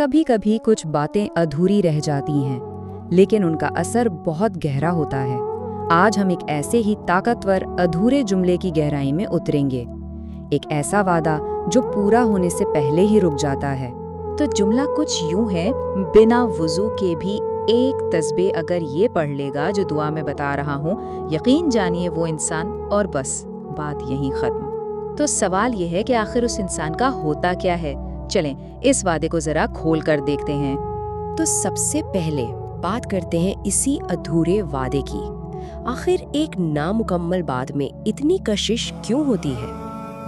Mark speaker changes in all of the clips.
Speaker 1: कभी कभी कुछ बातें अधूरी रह जाती हैं, लेकिन उनका असर बहुत गहरा होता है। आज हम एक ऐसे ही ताकतवर अधूरे जुमले की गहराई में उतरेंगे, एक ऐसा वादा जो पूरा होने से पहले ही रुक जाता है।
Speaker 2: तो जुमला कुछ यूं है, बिना वुजू के भी एक तस्बीह अगर ये पढ़ लेगा जो दुआ में बता रहा हूँ, यकीन जानिए वो इंसान, और बस बात यहीं खत्म। तो सवाल ये है कि आखिर उस इंसान का होता क्या है। चलें इस वादे को जरा खोल कर देखते हैं।
Speaker 3: तो सबसे पहले बात करते हैं इसी अधूरे वादे की। आखिर एक नामुकम्मल बात में इतनी कशिश क्यों होती है?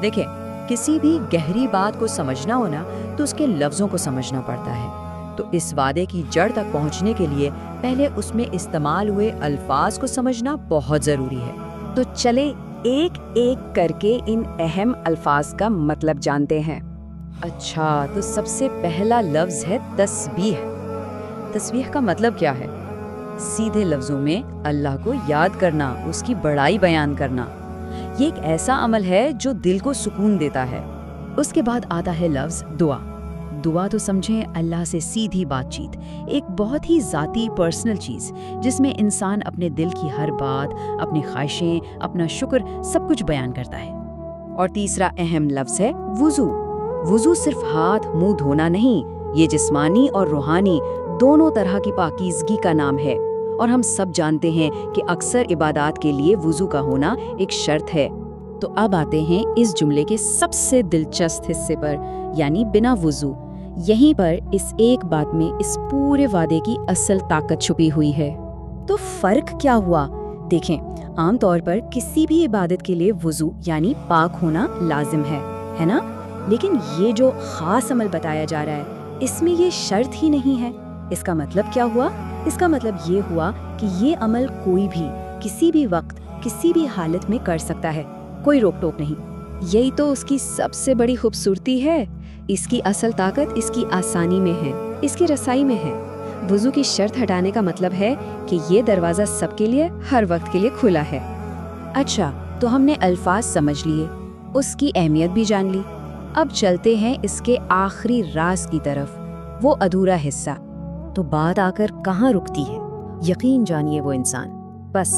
Speaker 2: देखें, किसी भी गहरी बात को समझना हो ना, तो उसके लफ्ज़ों को समझना पड़ता है। तो इस वादे की जड़ तक पहुंचने के लिए पहले उसमें इस्तेमाल हुए अल्फाज को समझना बहुत ज़रूरी है।
Speaker 1: तो चले एक एक करके इन अहम अल्फाज का मतलब जानते हैं।
Speaker 2: अच्छा, तो सबसे पहला लफ्ज़ है तस्बीह। तस्बीह का मतलब क्या है? सीधे लफ्ज़ों में अल्लाह को याद करना, उसकी बड़ाई बयान करना। ये एक ऐसा अमल है जो दिल को सुकून देता है। उसके बाद आता है लफ्ज़ दुआ। दुआ तो समझें अल्लाह से सीधी बातचीत, एक बहुत ही ज़ाती पर्सनल चीज़ जिसमें इंसान अपने दिल की हर बात, अपनी ख्वाहिशें, अपना शुक्र सब कुछ बयान करता है। और तीसरा अहम लफ्ज़ है वुज़ू। वुज़ू सिर्फ हाथ मुंह धोना नहीं, ये जिस्मानी और रूहानी दोनों तरह की पाकीज़गी का नाम है। और हम सब जानते हैं कि अक्सर इबादत के लिए वुज़ू का होना एक शर्त है। तो अब आते हैं इस जुमले के सबसे दिलचस्प हिस्से पर, यानी बिना वुज़ू। यहीं पर इस एक बात में इस पूरे वादे की असल ताकत छुपी हुई है।
Speaker 1: तो फ़र्क क्या हुआ? देखें, आमतौर पर किसी भी इबादत के लिए वुज़ू यानी पाक होना लाजिम है ना? लेकिन ये जो ख़ास अमल बताया जा रहा है, इसमें ये शर्त ही नहीं है। इसका मतलब क्या हुआ? इसका मतलब ये हुआ कि ये अमल कोई भी किसी भी वक्त किसी भी हालत में कर सकता है, कोई रोक टोक नहीं। यही तो उसकी सबसे बड़ी खूबसूरती है। इसकी असल ताकत इसकी आसानी में है, इसकी रसाई में है। वुज़ू की शर्त हटाने का मतलब है कि ये दरवाज़ा सबके लिए हर वक्त के लिए खुला है। अच्छा, तो हमने अल्फाज समझ लिए, उसकी अहमियत भी जान ली। अब चलते हैं इसके आखिरी राज की तरफ, वो अधूरा हिस्सा। तो बात आकर कहाँ रुकती है? यकीन जानिए वो इंसान, बस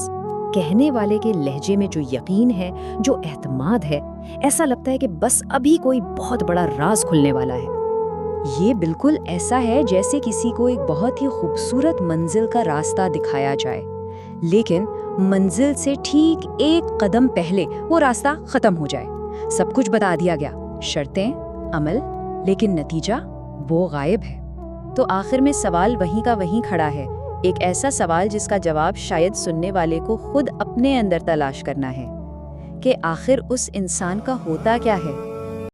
Speaker 1: कहने वाले के लहजे में जो यकीन है, जो एतमाद है, ऐसा लगता है कि बस अभी कोई बहुत बड़ा राज खुलने वाला है। ये बिल्कुल ऐसा है जैसे किसी को एक बहुत ही खूबसूरत मंजिल का रास्ता दिखाया जाए, लेकिन मंजिल से ठीक एक कदम पहले वो रास्ता खत्म हो जाए। सब कुछ बता दिया गया, शर्तें, अमल, लेकिन नतीजा वो गायब है। तो आखिर में सवाल वहीं का वहीं खड़ा है, एक ऐसा सवाल जिसका जवाब शायद सुनने वाले को खुद अपने अंदर तलाश करना है कि आखिर उस इंसान का होता क्या है।